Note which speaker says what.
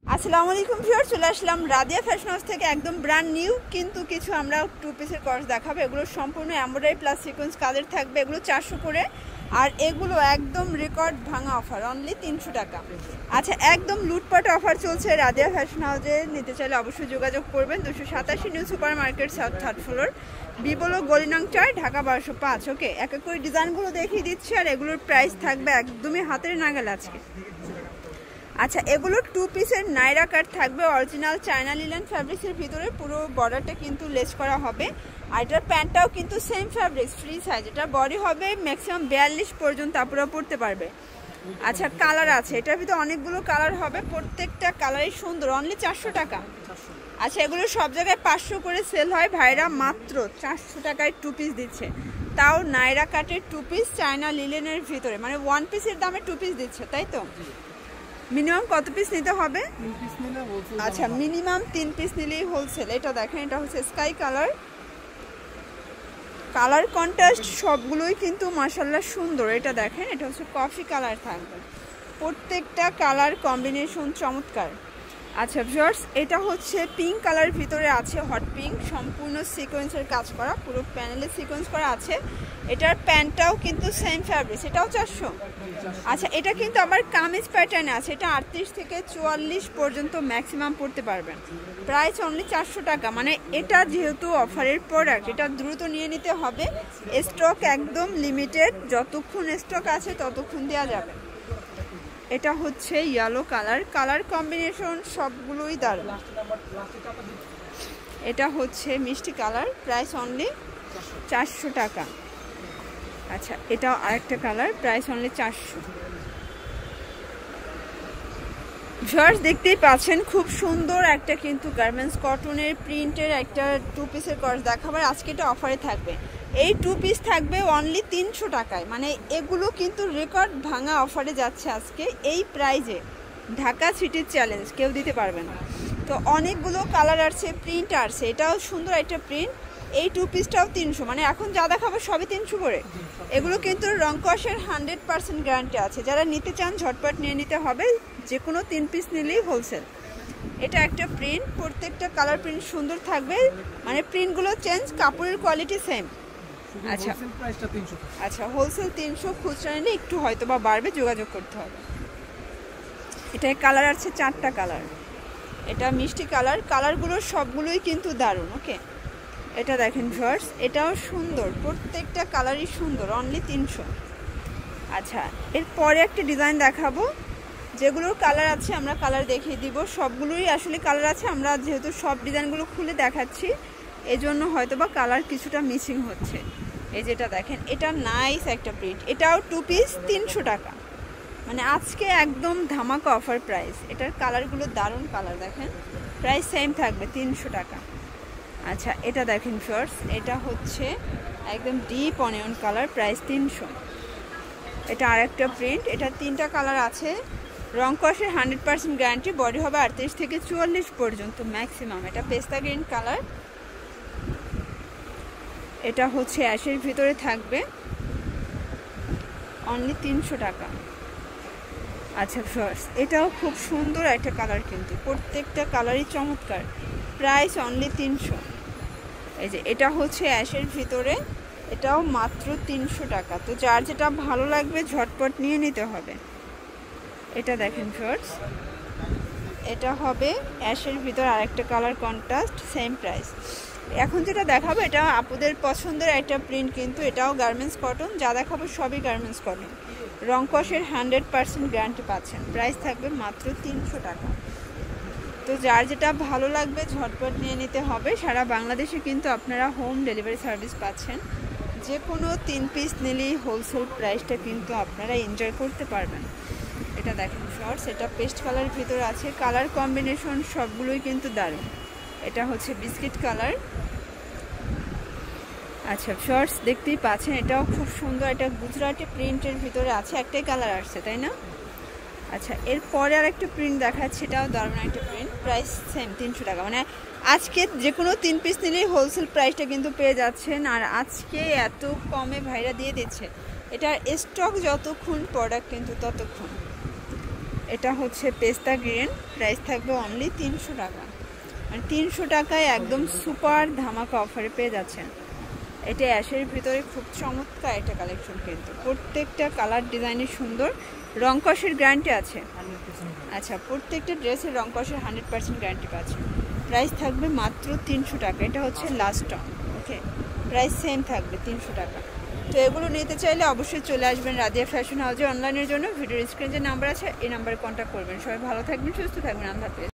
Speaker 1: আসসালামু আলাইকুম ভিউয়ার্স, চলে আসলাম রাদিয়া ফ্যাশন হাউস থেকে একদম ব্র্যান্ড নিউ কিন্তু কিছু আমরা টু পিসের কর্স দেখাবো। এগুলো সম্পূর্ণ এমব্রয়ডারি প্লাস সিকোয়েন্স কাজের থাকবে। এগুলো 400 করে, আর এগুলো একদম রেকর্ড ভাঙা অফার, অনলি 300 টাকা। আচ্ছা, একদম লুটপাট অফার চলছে রাদিয়া ফ্যাশন হাউসে। নিতে চাইলে অবশ্যই যোগাযোগ করবেন। 287 new super market, south third floor, বিবলো গলি নং 4, ঢাকা 1205। ওকে, এক এক করে ডিজাইনগুলো দেখিয়ে দিচ্ছি, আর এগুলোর প্রাইস থাকবে একদমই হাতের নাগাল আজকে। আচ্ছা, এগুলো টু পিসের নাইরা কাট থাকবে, অরিজিনাল চায়না লিলেন ফ্যাব্রিক্সের ভিতরে। পুরো বর্ডারটা কিন্তু লেস করা হবে, আর এটার প্যান্টটাও কিন্তু সেম ফ্যাব্রিক্স, ফ্রি সাইজ। এটা বডি হবে ম্যাক্সিমাম 42 পর্যন্ত আপুরা পড়তে পারবে। আচ্ছা, কালার আছে এটার ভিতরে, অনেকগুলো কালার হবে, প্রত্যেকটা কালারই সুন্দর, অনলি 400 টাকা। আচ্ছা, এগুলো সব জায়গায় 500 করে সেল হয়, ভাইরা মাত্র 400 টাকায় টু পিস দিচ্ছে, তাও নাইরা কাটের টু পিস চায়না লিলেনের ভিতরে। মানে ওয়ান পিসের দামে টু পিস দিচ্ছে, তাই তো? মিনিমাম কত পিস নিতে হবে? আচ্ছা, মিনিমাম 3 পিস নিলেই হোলসেল। এটা দেখেন, এটা হচ্ছে স্কাই কালার, কালার কন্ট্রাস্ট সবগুলোই কিন্তু মাশাআল্লাহ সুন্দর। এটা দেখেন, এটা হচ্ছে কফি কালার থাকবে, প্রত্যেকটা কালার কম্বিনেশন চমৎকার। আচ্ছা ভিউয়ার্স, এটা হচ্ছে পিঙ্ক কালার ভিতরে আছে, হট পিঙ্ক, সম্পূর্ণ সিকোয়েন্সের কাজ করা, পুরো প্যানেলে সিকোয়েন্স করা আছে। এটার প্যান্টটাও কিন্তু সেম ফ্যাব্রিক্স, এটাও 400। আচ্ছা, এটা কিন্তু আবার কামিজ প্যাটার্নে আছে, এটা 38 থেকে 44 পর্যন্ত ম্যাক্সিমাম পড়তে পারবেন। প্রাইস অনলি 400 টাকা। মানে এটা যেহেতু অফারের প্রোডাক্ট, এটা দ্রুত নিয়ে নিতে হবে, স্টক একদম লিমিটেড, যতক্ষণ স্টক আছে ততক্ষণ দেওয়া যাবে। এটা হচ্ছে ইয়েলো কালার, কালার কম্বিনেশন সবগুলোই দারুণ। এটা হচ্ছে মিষ্টি কালার, প্রাইস অনলি 400 টাকা। আচ্ছা, এটাও আরেকটা কালার, প্রাইস অনলি 400। ভিউয়ার্স, দেখতেই পাচ্ছেন খুব সুন্দর একটা কিন্তু গার্মেন্টস কটনের প্রিন্টের একটা টু পিসের কর্স দেখাবার। আজকে এটা অফারে থাকবে, এই টু পিস থাকবে অনলি 300 টাকায়। মানে এগুলো কিন্তু রেকর্ড ভাঙা অফারে যাচ্ছে আজকে এই প্রাইজে। ঢাকা সিটির চ্যালেঞ্জ কেউ দিতে পারবে না। তো অনেকগুলো কালার আসছে, প্রিন্ট আসছে, এটাও সুন্দর একটা প্রিন্ট। এই টু পিসটাও 300, মানে এখন যা দেখাবো সবই 300 করে। এগুলো কিন্তু রং কষের 100% গ্যারান্টি আছে। যারা নিতে চান ঝটপট নিয়ে নিতে হবে, যে কোনো 3 পিস নিলেই হোলসেল। এটা একটা প্রিন্ট, প্রত্যেকটা কালার প্রিন্ট সুন্দর থাকবে, মানে প্রিন্টগুলো চেঞ্জ, কাপড়ের কোয়ালিটি সেম। আচ্ছা, আচ্ছা হোলসেল 300, খুচরা নিলে একটু হয়তো বা বাড়বে, যোগাযোগ করতে হবে। এটায় কালার আছে 4টা কালার। এটা মিষ্টি কালার, কালারগুলো সবগুলোই কিন্তু দারুণ। ওকে, এটা দেখেন ভিউয়ার্স, এটাও সুন্দর, প্রত্যেকটা কালারই সুন্দর, অনলি 300। আচ্ছা, এরপরে একটা ডিজাইন দেখাবো, যেগুলোর কালার আছে আমরা কালার দেখিয়ে দিব। সবগুলোই আসলে কালার আছে, আমরা যেহেতু সব ডিজাইনগুলো খুলে দেখাচ্ছি এজন্য হয়তোবা কালার কিছুটা মিসিং হচ্ছে। এই যেটা দেখেন, এটা নাইস একটা প্রিন্ট, এটাও টু পিস 300 টাকা। মানে আজকে একদম ধামাকা অফার প্রাইস। এটার কালারগুলো দারুণ কালার, দেখেন প্রাইস সেম থাকবে 300 টাকা। আচ্ছা, এটা দেখেন ফ্রেন্ডস, এটা হচ্ছে একদম ডিপ অনিয়ন কালার, প্রাইস 300। এটা আরেকটা প্রিন্ট, এটা 3টা কালার আছে, রং কষের 100% গ্যারান্টি, বডি হবে 38 থেকে 44 পর্যন্ত ম্যাক্সিমাম। এটা পেস্তা গ্রিন কালার, এটা হচ্ছে অ্যাশের ভিতরে থাকবে, অনলি 300 টাকা। আচ্ছা ফ্রেন্ডস, এটাও খুব সুন্দর একটা কালার, কিন্তু প্রত্যেকটা কালারই চমৎকার, প্রাইস অনলি 300। এই যে এটা হচ্ছে অ্যাশের ভিতরে, এটাও মাত্র 300 টাকা। তো যার যেটা ভালো লাগবে ঝটপট নিয়ে নিতে হবে। এটা দেখেন ফ্রেন্ডস, এটা হবে অ্যাশের ভিতর, আরেকটা কালার কন্ট্রাস্ট, সেম প্রাইস। এখন যেটা দেখাবো এটা আপুদের পছন্দের একটা প্রিন্ট, কিন্তু এটাও গার্মেন্টস কটন, যা দেখাবো সবই গার্মেন্টস কটন, রং কষের 100% গ্যারান্টি পাচ্ছেন, প্রাইস থাকবে মাত্র 300 টাকা। তো যার যেটা ভালো লাগবে ঝটপট নিয়ে নিতে হবে। সারা বাংলাদেশে কিন্তু আপনারা হোম ডেলিভারি সার্ভিস পাচ্ছেন, যে কোনো 3 পিস নিলেই হোলসেল প্রাইসটা কিন্তু আপনারা এনজয় করতে পারবেন। এটা দেখেন শর্টস, এটা পেস্ট কালার ভিতরে আছে, কালার কম্বিনেশন সবগুলোই কিন্তু দারুণ। এটা হচ্ছে বিস্কিট কালার। আচ্ছা শর্টস দেখতেই পাচ্ছেন, এটাও খুব সুন্দর, এটা গুজরাটি প্রিন্টের ভিতরে আছে, একটাই কালার আসছে তাই না? আচ্ছা, এরপরে আর একটা প্রিন্ট দেখাচ্ছে, এটাও দারুণ একটা প্রিন্ট, প্রাইস সেম 300 টাকা। মানে আজকে যে কোনো 3 পিস নিলেই হোলসেল প্রাইসটা কিন্তু পেয়ে যাচ্ছেন, আর আজকে এত কমে ভাইরা দিয়ে দিচ্ছে। এটার স্টক যতক্ষণ, প্রোডাক্ট কিন্তু ততক্ষণ। এটা হচ্ছে পেস্তা গ্রিন, প্রাইস থাকবে অনলি 300 টাকা। আর 300 টাকায় একদম সুপার ধামাকা অফারে পেয়ে যাচ্ছেন। এটা অ্যাশের ভিতরে খুব চমৎকার একটা কালেকশন, কিন্তু প্রত্যেকটা কালার ডিজাইনের সুন্দর, রং কষের গ্যারান্টি আছে। আচ্ছা, প্রত্যেকটা ড্রেসের রং কষের 100% গ্যারান্টি পাচ্ছেন। প্রাইস থাকবে মাত্র 300 টাকা। এটা হচ্ছে লাস্ট টন, ওকে, প্রাইস সেম থাকবে 300 টাকা। তো এগুলো নিতে চাইলে অবশ্যই চলে আসবেন রাদিয়া ফ্যাশন হাউসে। অনলাইনের জন্য ভিডিওর স্ক্রিনে যে নাম্বার আছে এই নাম্বারে কন্ট্যাক্ট করবেন। সবাই ভালো থাকবেন, সুস্থ থাকবেন। আল্লাহ হাফেজ।